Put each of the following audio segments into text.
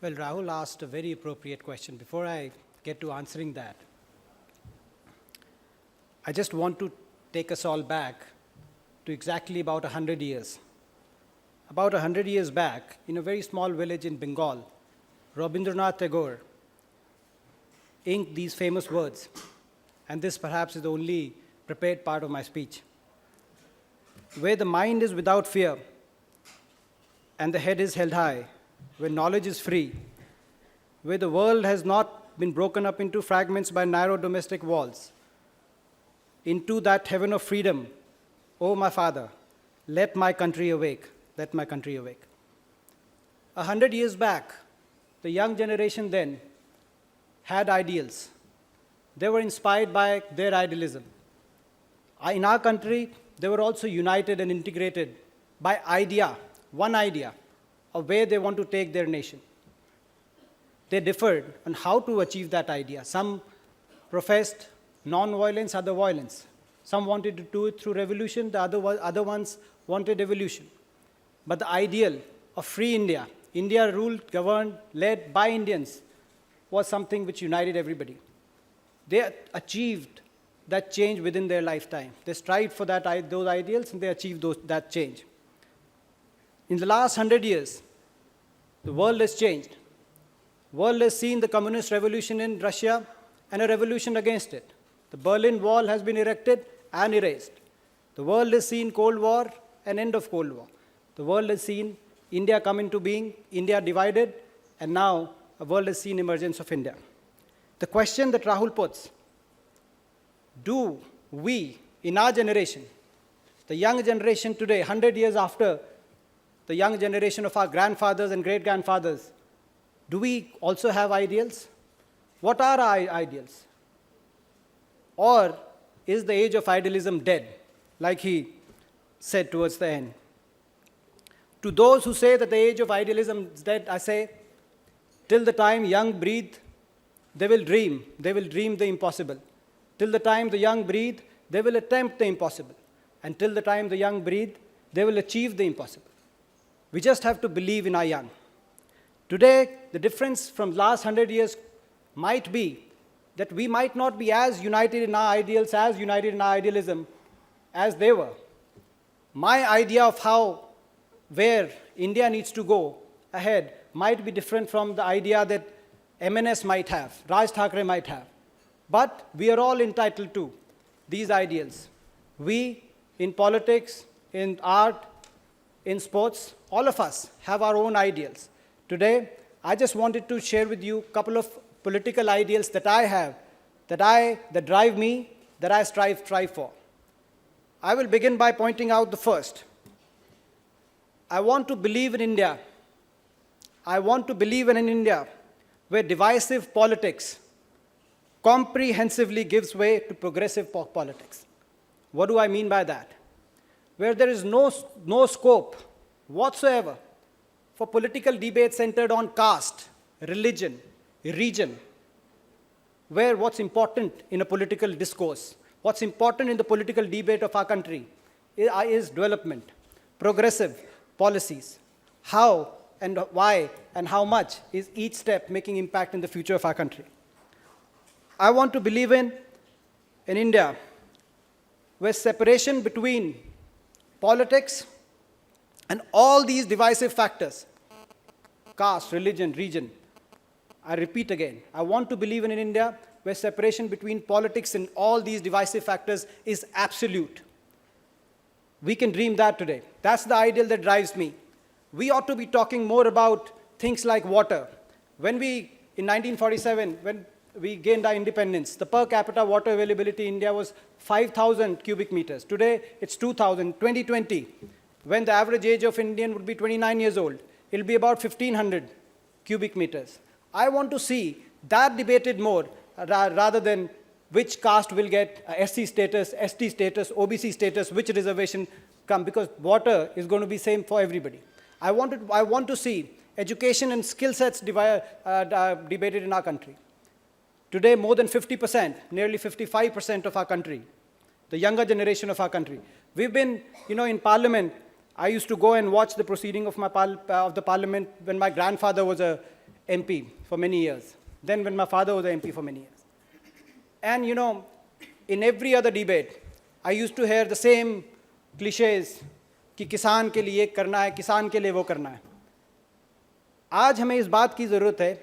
Well, Rahul asked a very appropriate question. Before I get to answering that, I just want to take us all back to exactly about 100 years. About 100 years back, in a very small village in Bengal, Rabindranath Tagore inked these famous words, and this perhaps is the only prepared part of my speech. Where the mind is without fear and the head is held high, where knowledge is free, where the world has not been broken up into fragments by narrow domestic walls, into that heaven of freedom, O my Father, let my country awake, let my country awake. 100 years back, the young generation then had ideals. They were inspired by their idealism. In our country, they were also united and integrated by one idea of where they want to take their nation. They differed on how to achieve that idea. Some professed non-violence, other violence. Some wanted to do it through revolution, the other ones wanted evolution. But the ideal of free India, India ruled, governed, led by Indians, was something which united everybody. They achieved that change within their lifetime. They strived for those ideals and they achieved that change. In the last 100 years, the world has changed. The world has seen the communist revolution in Russia and a revolution against it. The Berlin Wall has been erected and erased. The world has seen Cold War and end of Cold War. The world has seen India come into being, India divided, and now the world has seen emergence of India. The question that Rahul puts, do we, in our generation, the young generation today, 100 years after the young generation of our grandfathers and great-grandfathers, do we also have ideals? What are our ideals? Or is the age of idealism dead, like he said towards the end? To those who say that the age of idealism is dead, I say, till the time young breathe, they will dream the impossible. Till the time the young breathe, they will attempt the impossible. And till the time the young breathe, they will achieve the impossible. We just have to believe in our young. Today, the difference from last 100 years might be that we might not be as united in our ideals, as united in our idealism as they were. My idea of where India needs to go ahead might be different from the idea that MNS might have, Raj Thackeray might have. But we are all entitled to these ideals. We, in politics, in art, in sports, all of us have our own ideals. Today, I just wanted to share with you a couple of political ideals that I have, that drive me, that I strive for. I will begin by pointing out the first. I want to believe in India. I want to believe in an India where divisive politics comprehensively gives way to progressive politics. What do I mean by that? Where there is no scope whatsoever for political debate centered on caste, religion, region, where what's important in a political discourse, what's important in the political debate of our country is development, progressive policies. How and why and how much is each step making impact in the future of our country? I want to believe in India where separation between politics and all these divisive factors, caste, religion, region. I repeat again, I want to believe in an India where separation between politics and all these divisive factors is absolute. We can dream that today. That's the ideal that drives me. We ought to be talking more about things like water. In 1947, when we gained our independence, the per capita water availability in India was 5,000 cubic meters. Today, it's 2,000. 2020, when the average age of Indian would be 29 years old, it'll be about 1,500 cubic meters. I want to see that debated more rather than which caste will get SC status, ST status, OBC status, which reservation come, because water is going to be same for everybody. I want to see education and skill sets debated in our country. Today, more than 50%, nearly 55% of our country, the younger generation of our country. We've been, in Parliament. I used to go and watch the proceeding of the Parliament when my grandfather was a MP for many years. Then when my father was an MP for many years. And in every other debate, I used to hear the same cliches कि किसान के लिए करना है, किसान के लिए वो करना है. आज हमें इस बात की ज़रूरत है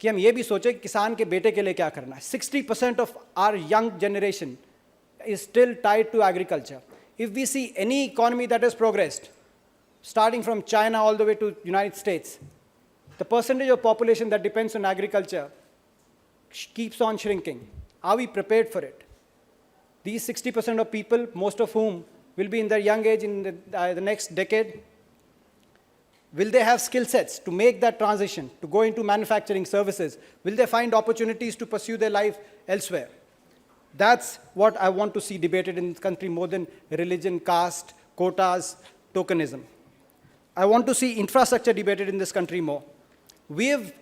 कि हम ये भी सोचें कि किसान के बेटे के लिए क्या करना है. 60% of our young generation is still tied to agriculture. If we see any economy that has progressed, starting from China all the way to United States, the percentage of population that depends on agriculture keeps on shrinking. Are we prepared for it? These 60% of people, most of whom will be in their young age in the next decade, will they have skill sets to make that transition, to go into manufacturing services? Will they find opportunities to pursue their life elsewhere? That's what I want to see debated in this country more than religion, caste, quotas, tokenism. I want to see infrastructure debated in this country more. We have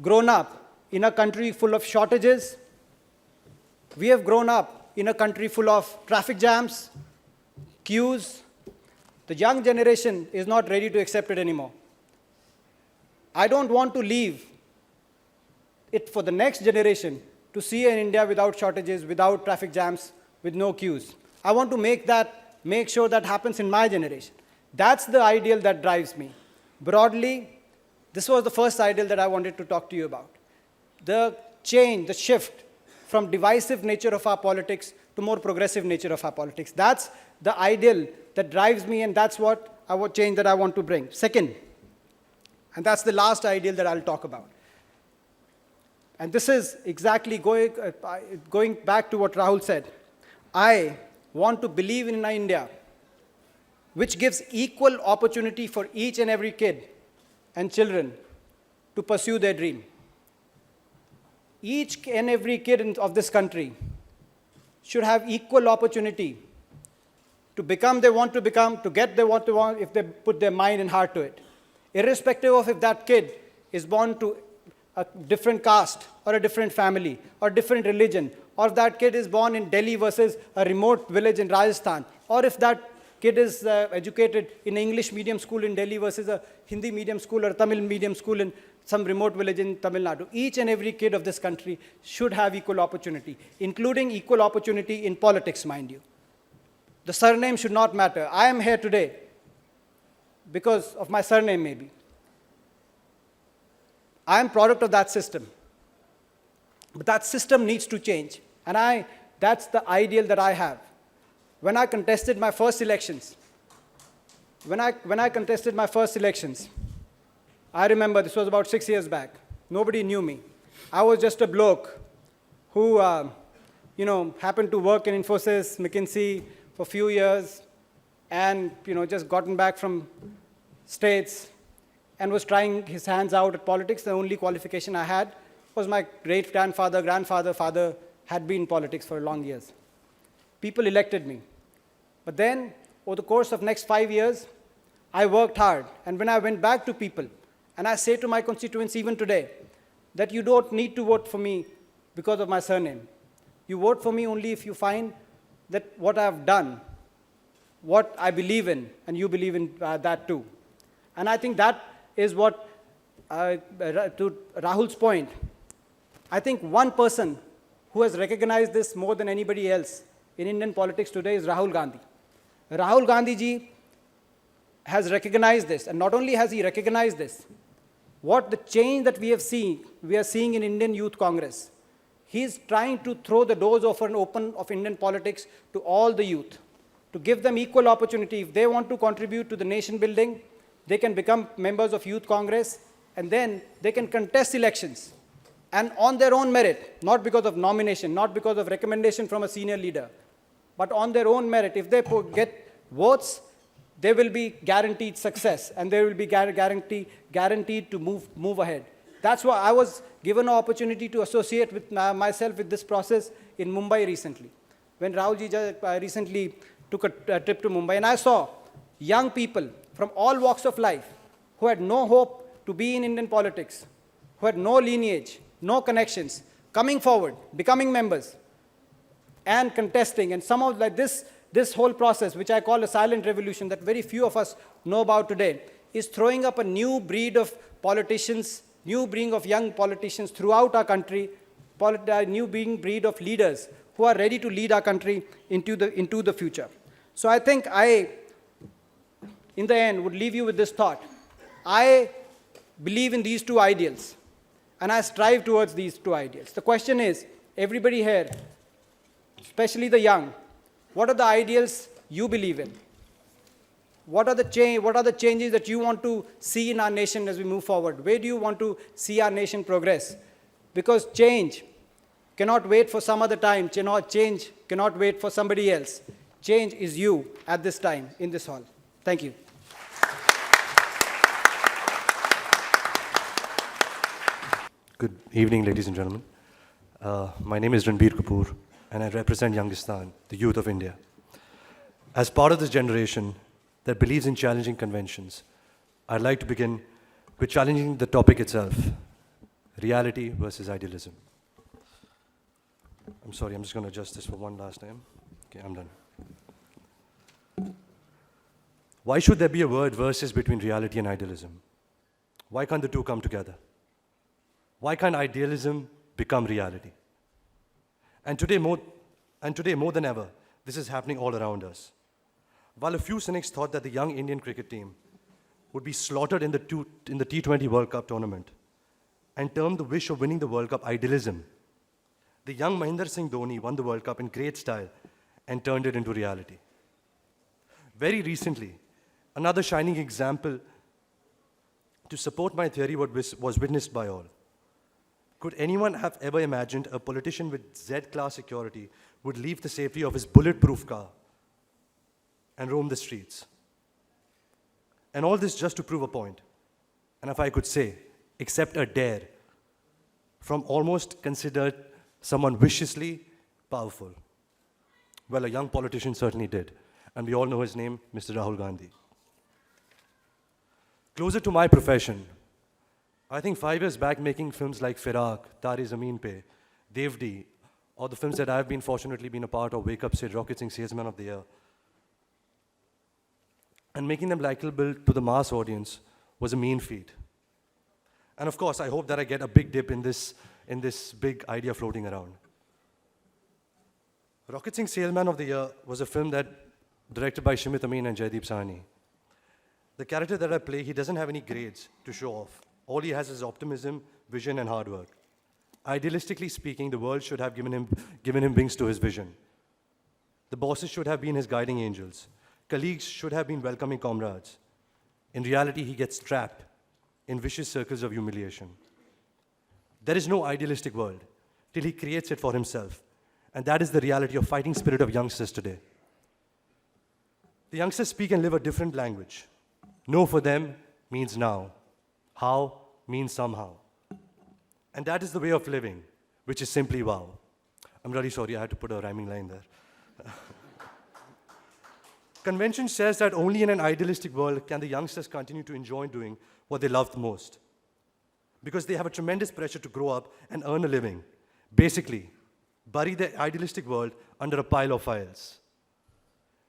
grown up in a country full of shortages. We have grown up in a country full of traffic jams, queues. The young generation is not ready to accept it anymore. I don't want to leave it for the next generation to see an India without shortages, without traffic jams, with no queues. I want to make sure that happens in my generation. That's the ideal that drives me. Broadly, this was the first ideal that I wanted to talk to you about. The change, the shift from divisive nature of our politics to more progressive nature of our politics. That's the ideal that drives me, and that's what change that I want to bring. Second, and that's the last ideal that I'll talk about. And this is exactly going back to what Rahul said. I want to believe in an India which gives equal opportunity for each and every kid and children to pursue their dream. Each and every kid of this country should have equal opportunity to become they want to become, to get they want to want, if they put their mind and heart to it. Irrespective of if that kid is born to a different caste or a different family or different religion, or if that kid is born in Delhi versus a remote village in Rajasthan, or if that kid is educated in an English medium school in Delhi versus a Hindi medium school or a Tamil medium school in some remote village in Tamil Nadu. Each and every kid of this country should have equal opportunity, including equal opportunity in politics, mind you. The surname should not matter. I am here today because of my surname, maybe. I am product of that system. But that system needs to change. And that's the ideal that I have. When I contested my first elections, I remember this was about 6 years back. Nobody knew me. I was just a bloke who, happened to work in Infosys, McKinsey for a few years, and just gotten back from States and was trying his hands out at politics. The only qualification I had was my great-grandfather, father had been in politics for long years. People elected me. But then, over the course of next 5 years, I worked hard. And when I went back to people, and I say to my constituents even today, that you don't need to vote for me because of my surname. You vote for me only if you find that what I've done, what I believe in, and you believe in that too. And I think that is what, to Rahul's point, I think one person who has recognized this more than anybody else in Indian politics today is Rahul Gandhi. Rahul Gandhi ji has recognized this, and not only has he recognized this, what the change that we are seeing in Indian Youth Congress, he's trying to throw the doors open of Indian politics to all the youth, to give them equal opportunity. If they want to contribute to the nation building, they can become members of Youth Congress, and then they can contest elections. And on their own merit, not because of nomination, not because of recommendation from a senior leader, but on their own merit, if they get votes, they will be guaranteed success, and they will be guaranteed to move ahead. That's why I was given an opportunity to associate with myself with this process in Mumbai recently, when Rahul ji recently took a trip to Mumbai, and I saw young people from all walks of life who had no hope to be in Indian politics, who had no lineage, no connections, coming forward, becoming members, and contesting. And some of this whole process, which I call a silent revolution that very few of us know about today, is throwing up a new breed of politicians, new breed of young politicians throughout our country, a new breed of leaders who are ready to lead our country into the future. So I think in the end, would leave you with this thought. I believe in these two ideals, and I strive towards these two ideals. The question is, everybody here, especially the young, what are the ideals you believe in? What are the changes that you want to see in our nation as we move forward? Where do you want to see our nation progress? Because change cannot wait for some other time. Change cannot wait for somebody else. Change is you at this time in this hall. Thank you. Good evening, ladies and gentlemen. My name is Ranbir Kapoor, and I represent Youngistan, the youth of India. As part of this generation that believes in challenging conventions, I'd like to begin with challenging the topic itself, reality versus idealism. I'm sorry, I'm just going to adjust this for one last time. Okay, I'm done. Why should there be a word versus between reality and idealism? Why can't the two come together? Why can't idealism become reality? And today more than ever, this is happening all around us. While a few cynics thought that the young Indian cricket team would be slaughtered in the T20 World Cup tournament and termed the wish of winning the World Cup idealism, the young Mahendra Singh Dhoni won the World Cup in great style and turned it into reality. Very recently, another shining example to support my theory was witnessed by all. Could anyone have ever imagined a politician with Z-class security would leave the safety of his bulletproof car and roam the streets? And all this just to prove a point. And if I could say, accept a dare from almost considered someone viciously powerful. Well, a young politician certainly did. And we all know his name, Mr. Rahul Gandhi. Closer to my profession, I think 5 years back, making films like Firak, Tare Zameen Pe, Devdi, or the films that I've fortunately been a part of, Wake Up Sid, Rocket Singh Salesman of the Year, and making them likable to the mass audience was a mean feat. And of course, I hope that I get a big dip in this big idea floating around. Rocket Singh Salesman of the Year was a film directed by Shimit Amin and Jaideep Sahni. The character that I play, he doesn't have any grades to show off. All he has is optimism, vision, and hard work. Idealistically speaking, the world should have given him wings to his vision. The bosses should have been his guiding angels. Colleagues should have been welcoming comrades. In reality, he gets trapped in vicious circles of humiliation. There is no idealistic world till he creates it for himself. And that is the reality of fighting spirit of youngsters today. The youngsters speak and live a different language. No for them means now. How means somehow. And that is the way of living, which is simply wow. I'm really sorry, I had to put a rhyming line there. Convention says that only in an idealistic world can the youngsters continue to enjoy doing what they love the most. Because they have a tremendous pressure to grow up and earn a living. Basically, bury the idealistic world under a pile of files.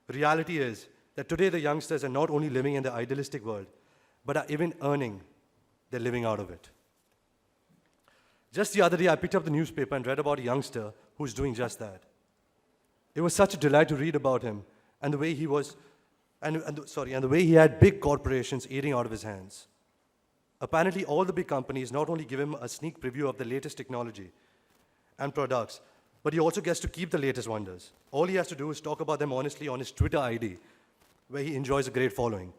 Reality is that today the youngsters are not only living in the idealistic world, but are even earning their living out of it. Just the other day, I picked up the newspaper and read about a youngster who's doing just that. It was such a delight to read about him and the way he was, and the way he had big corporations eating out of his hands. Apparently, all the big companies not only give him a sneak preview of the latest technology and products, but he also gets to keep the latest wonders. All he has to do is talk about them honestly on his Twitter ID, where he enjoys a great following.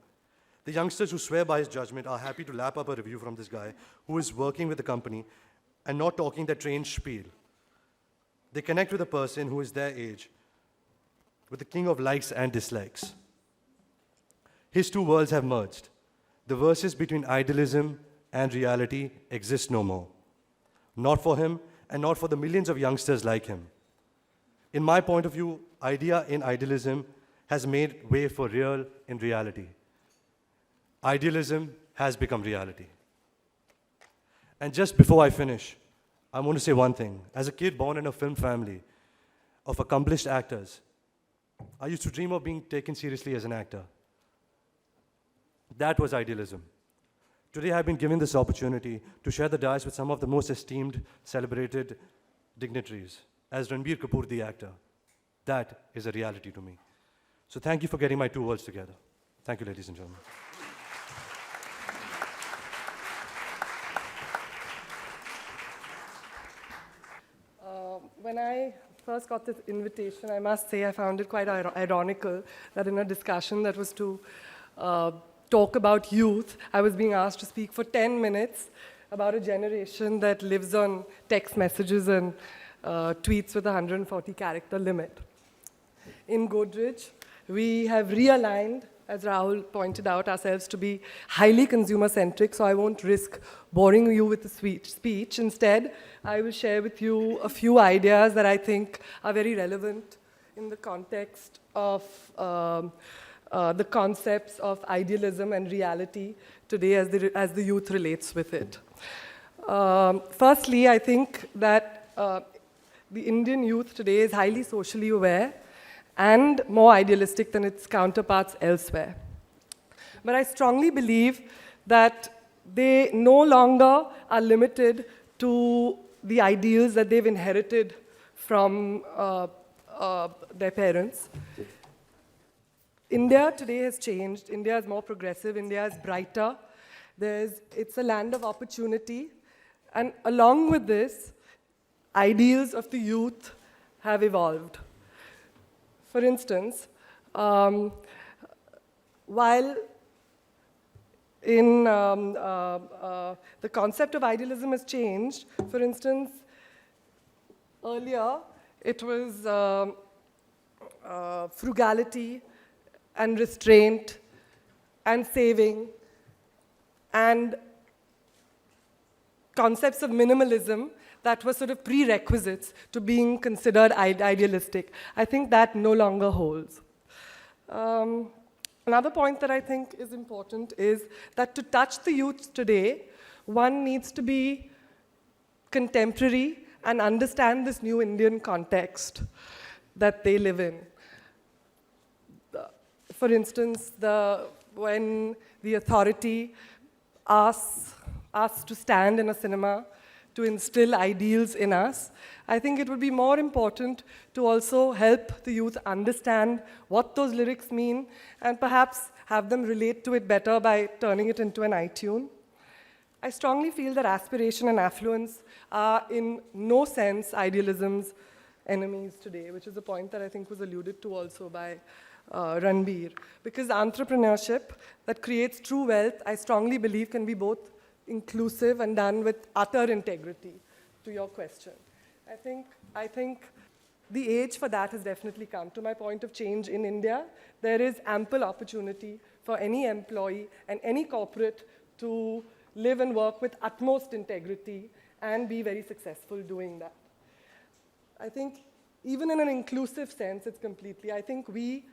The youngsters who swear by his judgment are happy to lap up a review from this guy who is working with the company and not talking the trained spiel. They connect with a person who is their age, with the king of likes and dislikes. His two worlds have merged. The verses between idealism and reality exist no more. Not for him and not for the millions of youngsters like him. In my point of view, idea in idealism has made way for real in reality. Idealism has become reality. And just before I finish, I want to say one thing. As a kid born in a film family of accomplished actors, I used to dream of being taken seriously as an actor. That was idealism. Today I've been given this opportunity to share the dais with some of the most esteemed, celebrated dignitaries, as Ranbir Kapoor, the actor. That is a reality to me. So thank you for getting my two worlds together. Thank you, ladies and gentlemen. When I first got this invitation, I must say I found it quite ironical that in a discussion that was to talk about youth, I was being asked to speak for 10 minutes about a generation that lives on text messages and tweets with a 140-character limit. In Godrej, we have realigned, as Rahul pointed out, ourselves to be highly consumer-centric, so I won't risk boring you with the speech. Instead, I will share with you a few ideas that I think are very relevant in the context of the concepts of idealism and reality today as the youth relates with it. Firstly, I think that the Indian youth today is highly socially aware and more idealistic than its counterparts elsewhere. But I strongly believe that they no longer are limited to the ideals that they've inherited from their parents. India today has changed. India is more progressive. India is brighter. It's a land of opportunity. And along with this, ideals of the youth have evolved. For instance, while in the concept of idealism has changed, for instance, earlier it was frugality and restraint and saving and concepts of minimalism that were sort of prerequisites to being considered idealistic. I think that no longer holds. Another point that I think is important is that to touch the youth today, one needs to be contemporary and understand this new Indian context that they live in. For instance, when the authority asks us to stand in a cinema to instill ideals in us, I think it would be more important to also help the youth understand what those lyrics mean and perhaps have them relate to it better by turning it into an iTune. I strongly feel that aspiration and affluence are in no sense idealism's enemies today, which is a point that I think was alluded to also by Ranbir. Because entrepreneurship that creates true wealth, I strongly believe can be both inclusive and done with utter integrity, to your question. I think the age for that has definitely come. To my point of change in India, there is ample opportunity for any employee and any corporate to live and work with utmost integrity and be very successful doing that. I think even in an inclusive sense, it's completely, I think we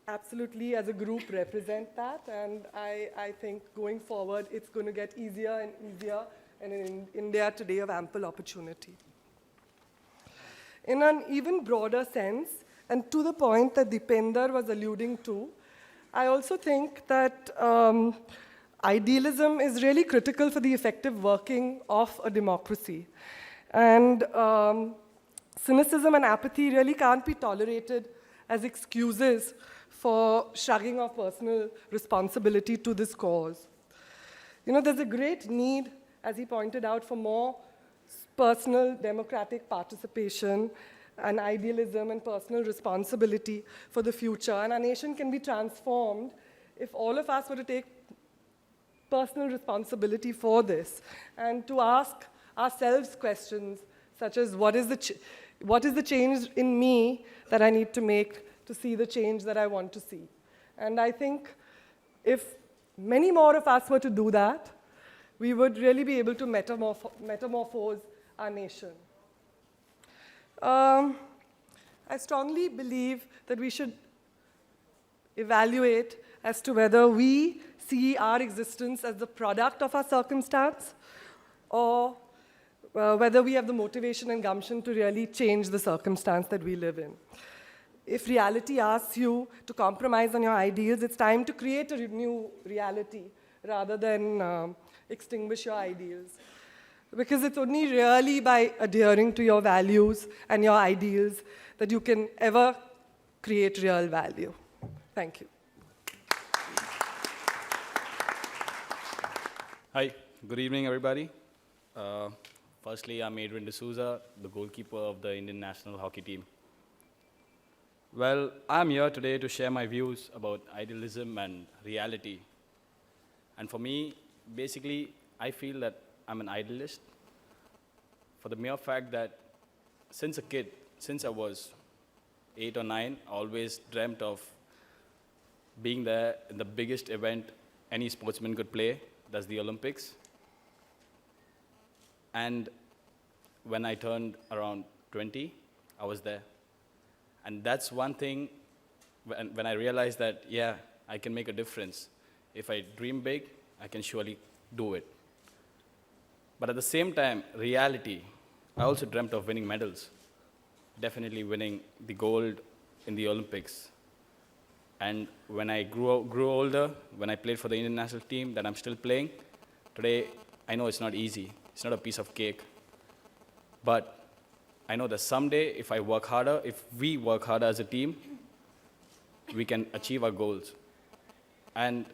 absolutely as a group represent that, and I think going forward it's going to get easier and easier, and in India today of ample opportunity. In an even broader sense, and to the point that Deependeer was alluding to, I also think that idealism is really critical for the effective working of a democracy. And cynicism and apathy really can't be tolerated as excuses for shrugging off personal responsibility to this cause. You know, there's a great need, as he pointed out, for more personal democratic participation and idealism and personal responsibility for the future. And our nation can be transformed if all of us were to take personal responsibility for this and to ask ourselves questions such as, what is the change in me that I need to make to see the change that I want to see? And I think if many more of us were to do that, we would really be able to metamorphose our nation. I strongly believe that we should evaluate as to whether we see our existence as the product of our circumstance or whether we have the motivation and gumption to really change the circumstance that we live in. If reality asks you to compromise on your ideals, it's time to create a new reality rather than extinguish your ideals. Because it's only really by adhering to your values and your ideals that you can ever create real value. Thank you. Hi, good evening, everybody. Firstly, I'm Adrian D'Souza, the goalkeeper of the Indian national hockey team. Well, I'm here today to share my views about idealism and reality. And for me, basically, I feel that I'm an idealist for the mere fact that since a kid, since I was 8 or 9, I always dreamt of being there in the biggest event any sportsman could play, that's the Olympics. And when I turned around 20, I was there. And that's one thing when I realized that, yeah, I can make a difference. If I dream big, I can surely do it. But at the same time, reality, I also dreamt of winning medals. Definitely winning the gold in the Olympics. And when I grew older, when I played for the Indian national team that I'm still playing, today I know it's not easy. It's not a piece of cake. But I know that someday, if I work harder, if we work harder as a team, we can achieve our goals. And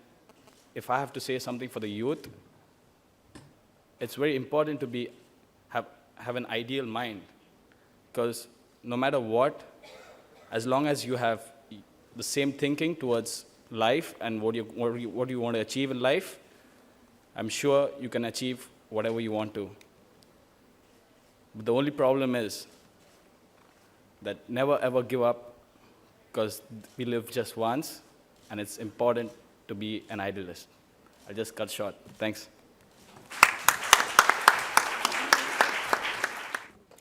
if I have to say something for the youth, it's very important to have an ideal mind. Because no matter what, as long as you have the same thinking towards life and what you want to achieve in life, I'm sure you can achieve whatever you want to. But the only problem is that never ever give up, because we live just once, and it's important to be an idealist. I'll just cut short. Thanks.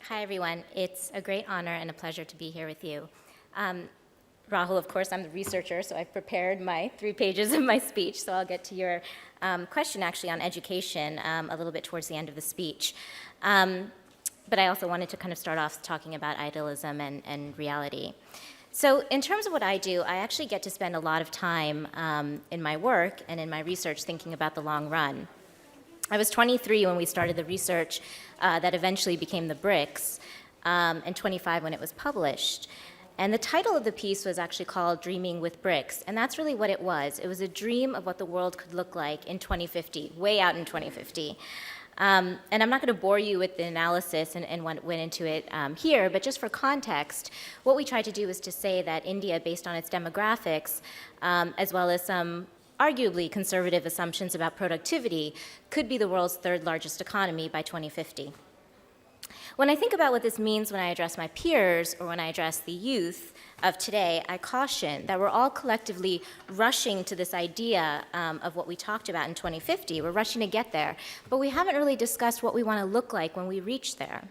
Hi, everyone. It's a great honor and a pleasure to be here with you. Rahul, of course, I'm the researcher, so I've prepared my 3 pages of my speech, so I'll get to your question, actually, on education a little bit towards the end of the speech. But I also wanted to kind of start off talking about idealism and reality. So in terms of what I do, I actually get to spend a lot of time in my work and in my research thinking about the long run. I was 23 when we started the research that eventually became the BRICS, and 25 when it was published. And the title of the piece was actually called Dreaming with BRICS, and that's really what it was. It was a dream of what the world could look like in 2050, way out in 2050. And I'm not going to bore you with the analysis and what went into it here, but just for context, what we tried to do is to say that India, based on its demographics, as well as some arguably conservative assumptions about productivity, could be the world's 3rd largest economy by 2050. When I think about what this means when I address my peers or when I address the youth of today, I caution that we're all collectively rushing to this idea of what we talked about in 2050. We're rushing to get there, but we haven't really discussed what we want to look like when we reach there.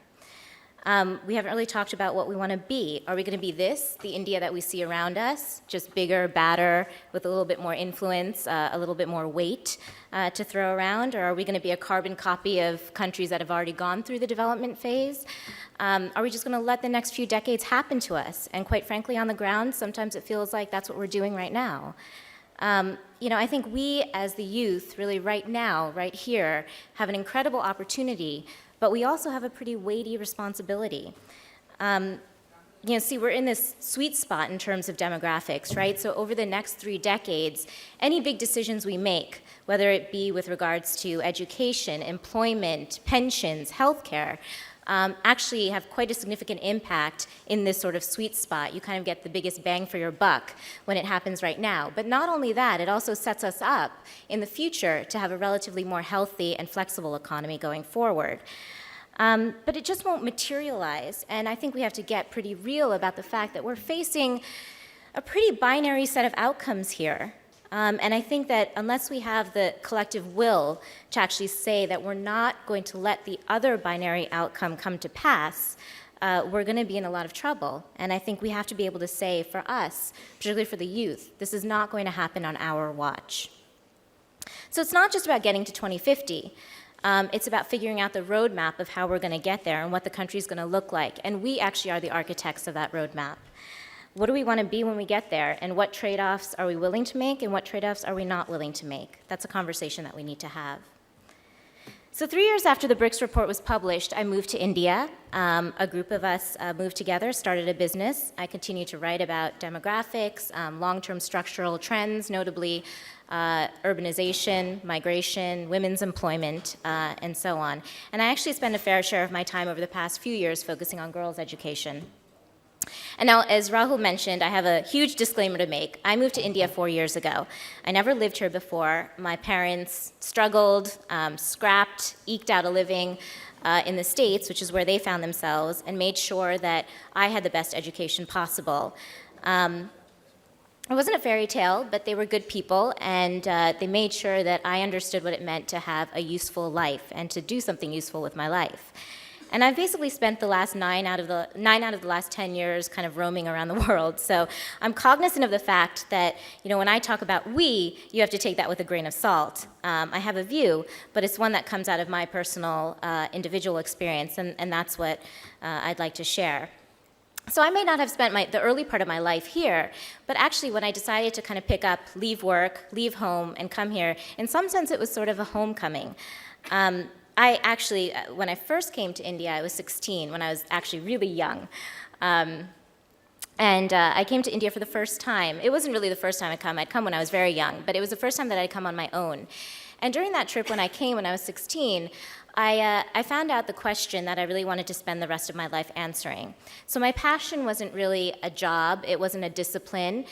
We haven't really talked about what we want to be. Are we going to be this, the India that we see around us, just bigger, badder, with a little bit more influence, a little bit more weight to throw around? Or are we going to be a carbon copy of countries that have already gone through the development phase? Are we just going to let the next few decades happen to us? And quite frankly, on the ground, sometimes it feels like that's what we're doing right now. I think we as the youth, really right now, right here, have an incredible opportunity, but we also have a pretty weighty responsibility. We're in this sweet spot in terms of demographics, right? So over the next 3 decades, any big decisions we make, whether it be with regards to education, employment, pensions, healthcare, actually have quite a significant impact in this sort of sweet spot. You kind of get the biggest bang for your buck when it happens right now. But not only that, it also sets us up in the future to have a relatively more healthy and flexible economy going forward. But it just won't materialize, and I think we have to get pretty real about the fact that we're facing a pretty binary set of outcomes here. And I think that unless we have the collective will to actually say that we're not going to let the other binary outcome come to pass, we're going to be in a lot of trouble. And I think we have to be able to say for us, particularly for the youth, this is not going to happen on our watch. So it's not just about getting to 2050. It's about figuring out the roadmap of how we're going to get there and what the country's going to look like. And we actually are the architects of that roadmap. What do we want to be when we get there? And what trade-offs are we willing to make? And what trade-offs are we not willing to make? That's a conversation that we need to have. So 3 years after the BRICS report was published, I moved to India. A group of us moved together, started a business. I continued to write about demographics, long-term structural trends, notably urbanization, migration, women's employment, and so on. And I actually spent a fair share of my time over the past few years focusing on girls' education. And now, as Rahul mentioned, I have a huge disclaimer to make. I moved to India 4 years ago. I never lived here before. My parents struggled, scrapped, eked out a living in the States, which is where they found themselves, and made sure that I had the best education possible. It wasn't a fairy tale, but they were good people, and they made sure that I understood what it meant to have a useful life and to do something useful with my life. And I've basically spent the last 9 out of the last 10 years kind of roaming around the world. So I'm cognizant of the fact that, when I talk about we, you have to take that with a grain of salt. I have a view, but it's one that comes out of my personal individual experience, and that's what I'd like to share. So I may not have spent the early part of my life here, but actually when I decided to kind of pick up, leave work, leave home, and come here, in some sense it was sort of a homecoming. I actually, when I first came to India, I was 16, when I was actually really young. And I came to India for the first time. It wasn't really the first time I'd come when I was very young, but it was the first time that I'd come on my own. And during that trip when I came when I was 16, I found out the question that I really wanted to spend the rest of my life answering. So my passion wasn't really a job, it wasn't a discipline.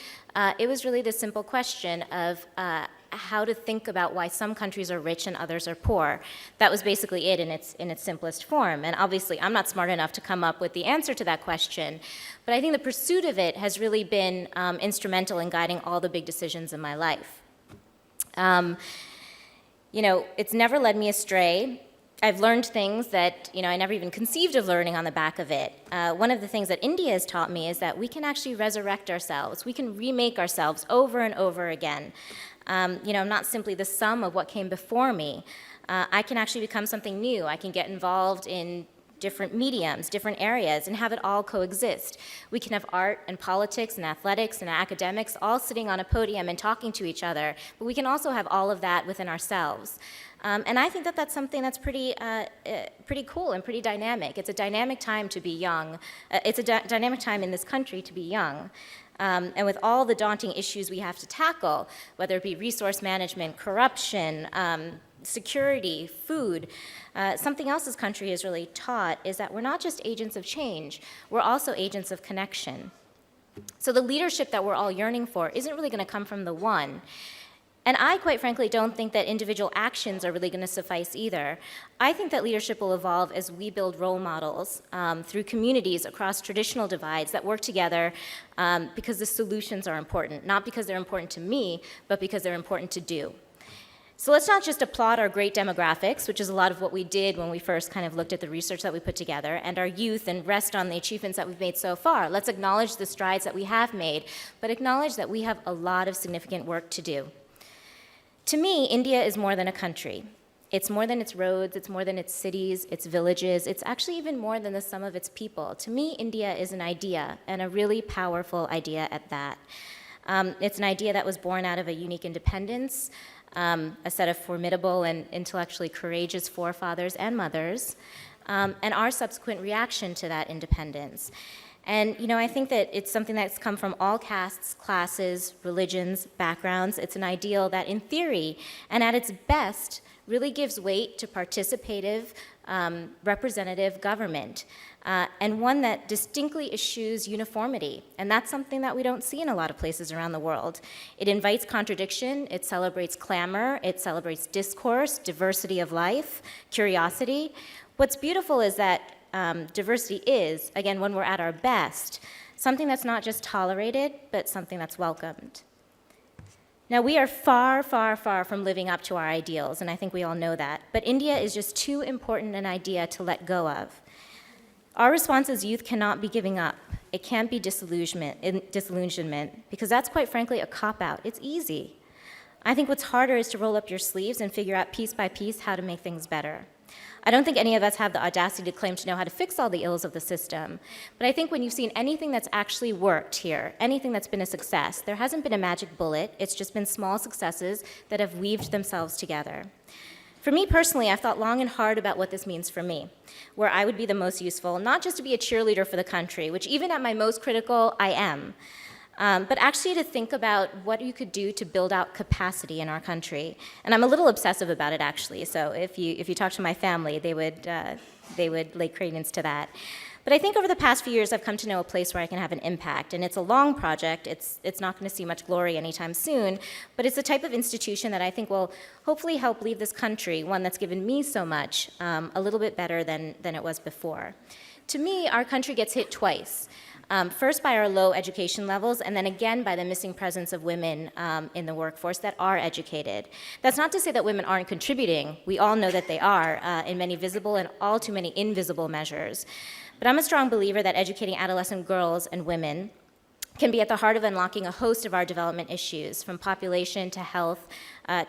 It was really the simple question of how to think about why some countries are rich and others are poor. That was basically it in its simplest form. And obviously, I'm not smart enough to come up with the answer to that question, but I think the pursuit of it has really been instrumental in guiding all the big decisions in my life. It's never led me astray. I've learned things that I never even conceived of learning on the back of it. One of the things that India has taught me is that we can actually resurrect ourselves. We can remake ourselves over and over again. I'm not simply the sum of what came before me. I can actually become something new. I can get involved in different mediums, different areas, and have it all coexist. We can have art and politics and athletics and academics all sitting on a podium and talking to each other, but we can also have all of that within ourselves. And I think that that's something that's pretty cool and pretty dynamic. It's a dynamic time to be young. It's a dynamic time in this country to be young. And with all the daunting issues we have to tackle, whether it be resource management, corruption, security, food, something else this country has really taught is that we're not just agents of change, we're also agents of connection. So the leadership that we're all yearning for isn't really going to come from the one. And I, quite frankly, don't think that individual actions are really going to suffice either. I think that leadership will evolve as we build role models through communities across traditional divides that work together because the solutions are important, not because they're important to me, but because they're important to do. So let's not just applaud our great demographics, which is a lot of what we did when we first kind of looked at the research that we put together, and our youth and rest on the achievements that we've made so far. Let's acknowledge the strides that we have made, but acknowledge that we have a lot of significant work to do. To me, India is more than a country. It's more than its roads, it's more than its cities, its villages, it's actually even more than the sum of its people. To me, India is an idea, and a really powerful idea at that. It's an idea that was born out of a unique independence, a set of formidable and intellectually courageous forefathers and mothers, and our subsequent reaction to that independence. And I think that it's something that's come from all castes, classes, religions, backgrounds. It's an ideal that in theory and at its best really gives weight to participative, representative government, and one that distinctly eschews uniformity. And that's something that we don't see in a lot of places around the world. It invites contradiction, it celebrates clamor, it celebrates discourse, diversity of life, curiosity. What's beautiful is that diversity is, again, when we're at our best, something that's not just tolerated, but something that's welcomed. Now, we are far, far, far from living up to our ideals, and I think we all know that, but India is just too important an idea to let go of. Our response as youth cannot be giving up. It can't be disillusionment, because that's quite frankly a cop-out. It's easy. I think what's harder is to roll up your sleeves and figure out piece by piece how to make things better. I don't think any of us have the audacity to claim to know how to fix all the ills of the system, but I think when you've seen anything that's actually worked here, anything that's been a success, there hasn't been a magic bullet, it's just been small successes that have weaved themselves together. For For me personally, I've thought long and hard about what this means for me, where I would be the most useful, not just to be a cheerleader for the country, which even at my most critical, I am, but actually to think about what you could do to build out capacity in our country. And I'm a little obsessive about it, actually, so if you talk to my family, they would lay credence to that. But I think over the past few years, I've come to know a place where I can have an impact. And it's a long project. It's not going to see much glory anytime soon. But it's the type of institution that I think will hopefully help leave this country, one that's given me so much, a little bit better than it was before. To me, our country gets hit twice. First by our low education levels, and then again by the missing presence of women in the workforce that are educated. That's not to say that women aren't contributing. We all know that they are in many visible and all too many invisible measures. But I'm a strong believer that educating adolescent girls and women can be at the heart of unlocking a host of our development issues, from population to health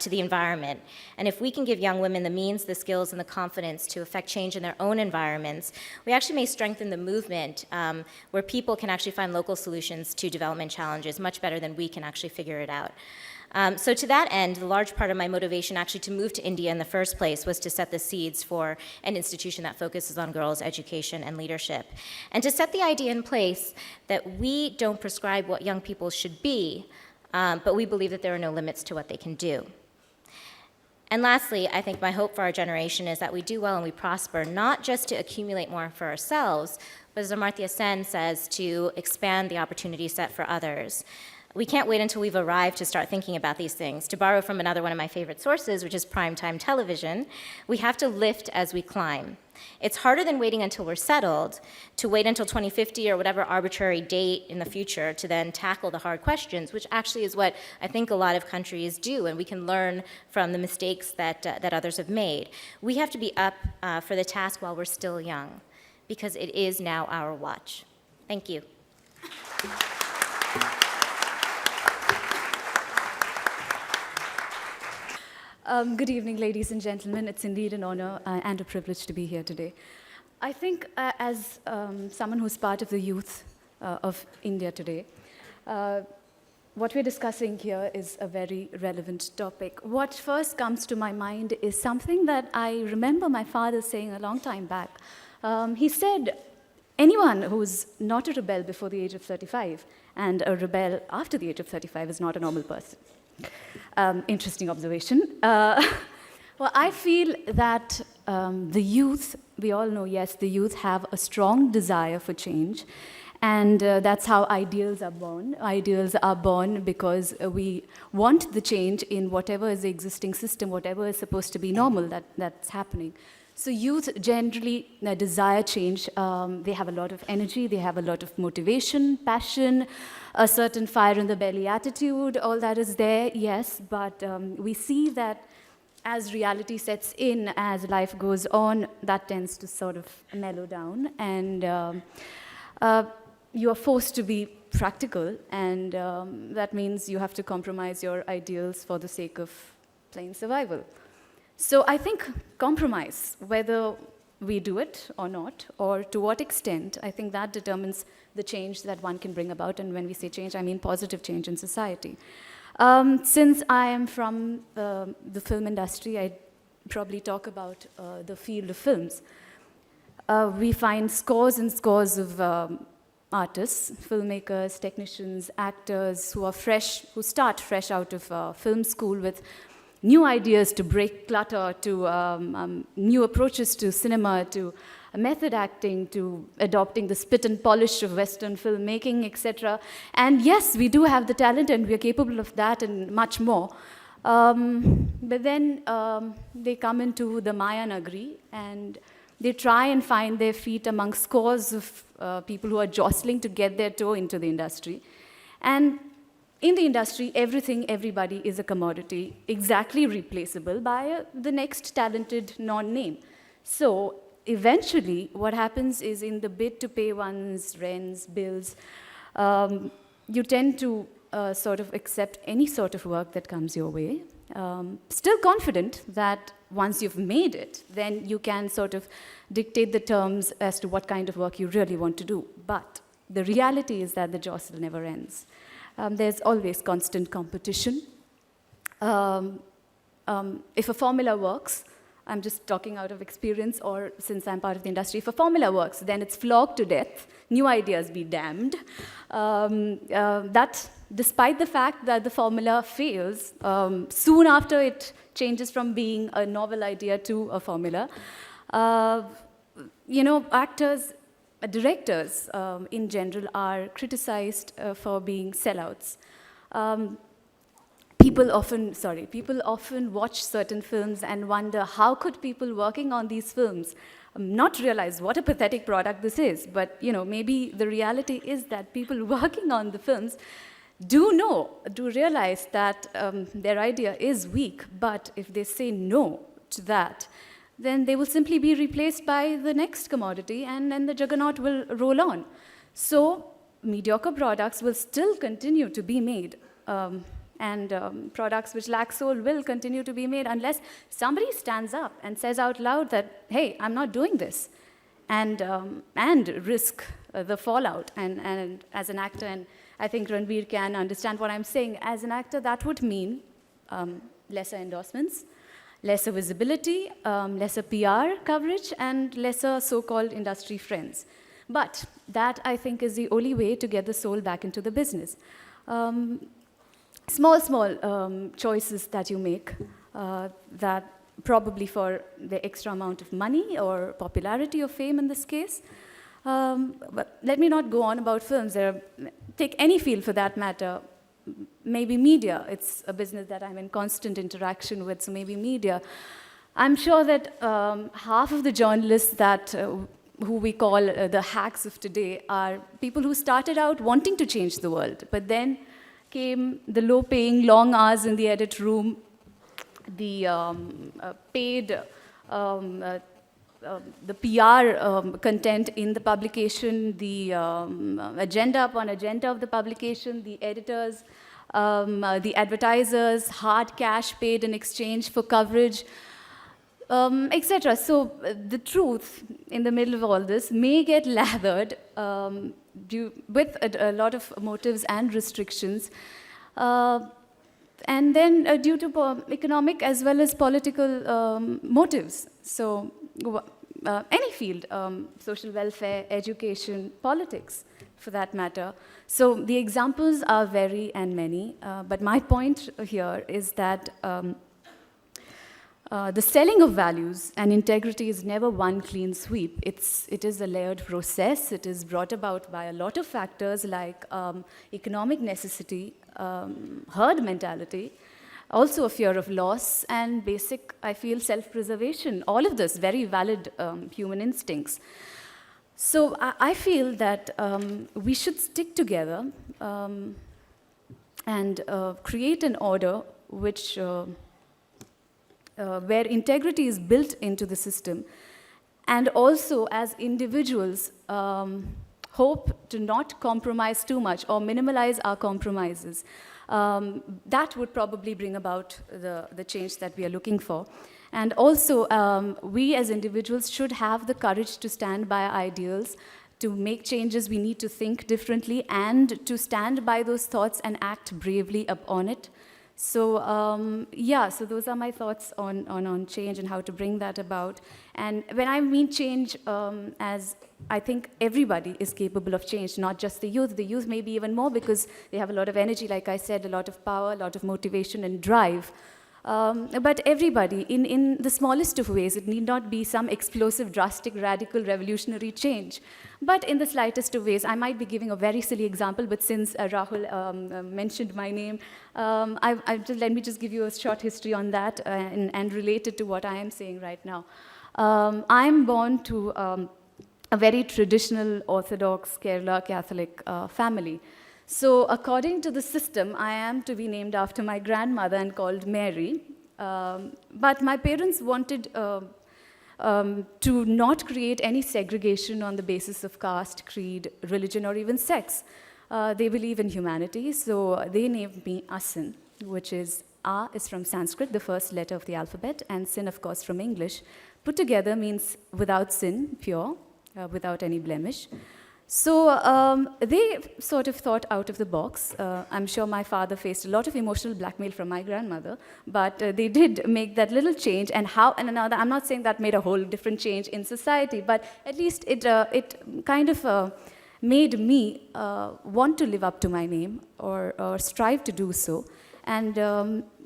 to the environment. And if we can give young women the means, the skills, and the confidence to affect change in their own environments, we actually may strengthen the movement where people can actually find local solutions to development challenges much better than we can actually figure it out. So to that end, the large part of my motivation actually to move to India in the first place was to set the seeds for an institution that focuses on girls' education and leadership. And to set the idea in place that we don't prescribe what young people should be, but we believe that there are no limits to what they can do. And lastly, I think my hope for our generation is that we do well and we prosper, not just to accumulate more for ourselves, but as Amartya Sen says, to expand the opportunity set for others. We can't wait until we've arrived to start thinking about these things. To borrow from another one of my favorite sources, which is primetime television, we have to lift as we climb. It's harder than waiting until we're settled, to wait until 2050 or whatever arbitrary date in the future to then tackle the hard questions, which actually is what I think a lot of countries do, and we can learn from the mistakes that others have made. We have to be up for the task while we're still young, because it is now our watch. Thank you. Good evening, ladies and gentlemen. It's indeed an honor and a privilege to be here today. I think as someone who's part of the youth of India today, what we're discussing here is a very relevant topic. What first comes to my mind is something that I remember my father saying a long time back. He said, anyone who's not a rebel before the age of 35 and a rebel after the age of 35 is not a normal person. Interesting observation. Well, I feel that the youth, we all know, yes, the youth have a strong desire for change, and that's how ideals are born. Ideals are born because we want the change in whatever is the existing system, whatever is supposed to be normal that's happening. So youth generally desire change. They have a lot of energy, they have a lot of motivation, passion, a certain fire in the belly attitude, all that is there, yes, but we see that as reality sets in, as life goes on, that tends to sort of mellow down, and you are forced to be practical, and that means you have to compromise your ideals for the sake of plain survival. So I think compromise, whether we do it or not, or to what extent, I think that determines the change that one can bring about. And when we say change, I mean positive change in society. Since I am from the film industry, I probably talk about the field of films. We find scores and scores of artists, filmmakers, technicians, actors who are fresh, who start fresh out of film school with new ideas to break clutter, to new approaches to cinema, to method acting, to adopting the spit and polish of Western filmmaking, etc. And yes, we do have the talent and we are capable of that and much more. But then they come into the Maya Nagari and they try and find their feet among scores of people who are jostling to get their toe into the industry. And in the industry, everything, everybody is a commodity, exactly replaceable by the next talented non-name. So eventually, what happens is in the bid to pay one's rents, bills, you tend to sort of accept any sort of work that comes your way, still confident that once you've made it, then you can sort of dictate the terms as to what kind of work you really want to do. But the reality is that the jostle never ends. There's always constant competition. If a formula works, I'm just talking out of experience, or since I'm part of the industry, if a formula works, then it's flogged to death, new ideas be damned. That, despite the fact that the formula fails, soon after it changes from being a novel idea to a formula, actors, directors in general are criticized for being sellouts. People often watch certain films and wonder how could people working on these films not realize what a pathetic product this is. But maybe the reality is that people working on the films do realize that their idea is weak, but if they say no to that, then they will simply be replaced by the next commodity, and then the juggernaut will roll on. So mediocre products will still continue to be made, and products which lack soul will continue to be made unless somebody stands up and says out loud that, hey, I'm not doing this, and risk the fallout. And as an actor, and I think Ranveer can understand what I'm saying, as an actor, that would mean lesser endorsements, lesser visibility, lesser PR coverage, and lesser so-called industry friends. But that, I think, is the only way to get the soul back into the business. Small choices that you make that probably for the extra amount of money or popularity or fame in this case. But let me not go on about films. Take any field for that matter. Maybe media. It's a business that I'm in constant interaction with, so maybe media. I'm sure that half of the journalists that who we call the hacks of today are people who started out wanting to change the world, but then came the low-paying, long hours in the edit room, the paid, the PR content in the publication, the agenda upon agenda of the publication, the editors, the advertisers, hard cash paid in exchange for coverage, etc. So the truth in the middle of all this may get lathered with a lot of motives and restrictions, and then due to economic as well as political motives. So any field, social welfare, education, politics, for that matter. So the examples are very and many, but my point here is that the selling of values and integrity is never one clean sweep. It is a layered process. It is brought about by a lot of factors like economic necessity, herd mentality, also a fear of loss, and basic, I feel, self-preservation. All of this, very valid human instincts. So I feel that we should stick together and create an order which where integrity is built into the system, and also as individuals hope to not compromise too much or minimalize our compromises. That would probably bring about the change that we are looking for. And also, we as individuals should have the courage to stand by our ideals. To make changes, we need to think differently and to stand by those thoughts and act bravely upon it. So yeah, so those are my thoughts on change and how to bring that about. And when I mean change, as I think everybody is capable of change, not just the youth. The youth maybe even more because they have a lot of energy, like I said, a lot of power, a lot of motivation and drive. But everybody, in the smallest of ways, it need not be some explosive, drastic, radical, revolutionary change. But in the slightest of ways, I might be giving a very silly example, but since Rahul mentioned my name, let me just give you a short history on that and relate it to what I am saying right now. I'm born to a very traditional Orthodox Kerala Catholic family. So according to the system, I am to be named after my grandmother and called Mary. But my parents wanted to not create any segregation on the basis of caste, creed, religion, or even sex. They believe in humanity, so they named me Asin, which is A is from Sanskrit, the first letter of the alphabet, and Sin, of course, from English. Put together means without sin, pure, without any blemish. So they sort of thought out of the box. I'm sure my father faced a lot of emotional blackmail from my grandmother, but they did make that little change. And how? And another, I'm not saying that made a whole different change in society, but at least it kind of made me want to live up to my name or strive to do so. And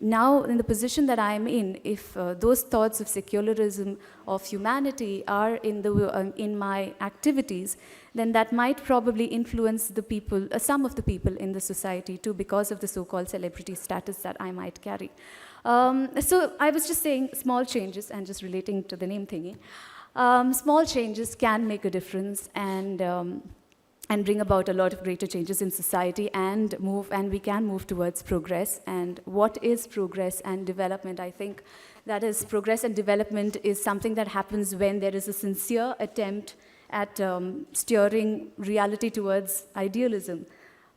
now, in the position that I'm in, if those thoughts of secularism, of humanity are in my activities, then that might probably influence the people, some of the people in the society too, because of the so-called celebrity status that I might carry. So I was just saying small changes, and just relating to the name thingy. Small changes can make a difference, and bring about a lot of greater changes in society, and we can move towards progress. And what is progress and development? I think that is, progress and development is something that happens when there is a sincere attempt at steering reality towards idealism.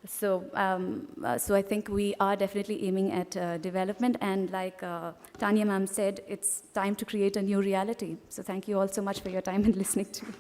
So I think we are definitely aiming at development, and like Tanya ma'am said, it's time to create a new reality. So thank you all so much for your time and listening to me.